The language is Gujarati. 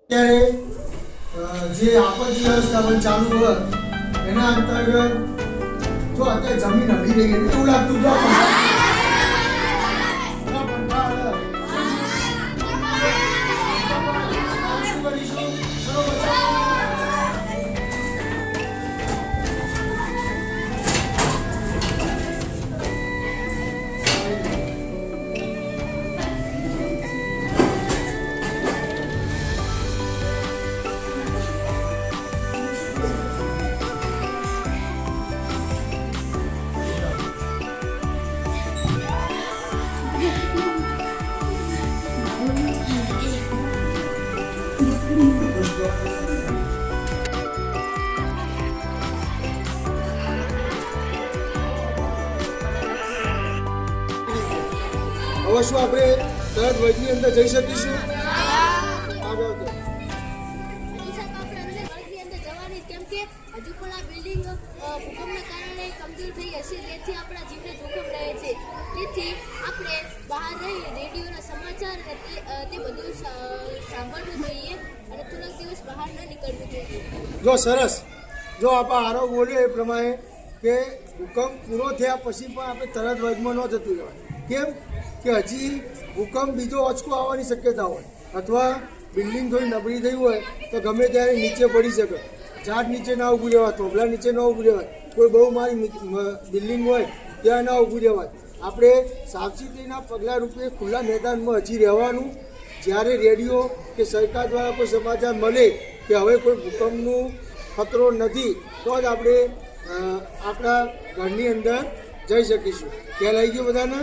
જે આપત્તિ વ્યવસ્થાપન ચાલુ હોય એના અંતર્ગત જો અત્યારે જમીન હલી રહી એટલે એવું લાગતું તો શું કરીશું? હવે શું આપણે તરત વૈદની અંદર જઈ શકીશું? આગળ તો કેમ કે હજુ પણ આ બિલ્ડિંગ ભૂકંપના કારણે કમજોર થઈ હશે, તેથી આપણા જીવને જોખમ રહે છે. તેથી આપણે બહાર રહી રેડિયોના સમાચાર તે બધું સાંભળવું જોઈએ અને થોડાક દિવસ બહાર ન નીકળવું જોઈએ. જો સરસ, જો આપણે આરો બોલ્યો એ પ્રમાણે કે ભૂકંપ પૂરો થયા પછી પણ આપણે તરત વર્ગમાં ન જતું રહેવાય. કેમ કે હજી ભૂકંપ બીજો ઓછકો આવવાની શક્યતા હોય અથવા બિલ્ડિંગ થોડી નબળી થઈ હોય તો ગમે ત્યારે નીચે પડી શકે. ઝાડ નીચે ના ઊભું રહેવાય, થોભલા નીચે ન ઊભું રહેવાય, કોઈ બહુ મારી બિલ્ડિંગ હોય ત્યાં ના ઊભું રહેવાય. આપણે સાવચેતીના પગલાં રૂપે ખુલ્લા મેદાનમાં હજી રહેવાનું. જ્યારે રેડિયો કે સરકાર દ્વારા કોઈ સમાચાર મળે કે હવે કોઈ ભૂકંપનું ખતરો નથી તો જ આપણે આપણા ઘરની અંદર જઈ શકીશું. ખ્યાલ આવી ગયો બધાને?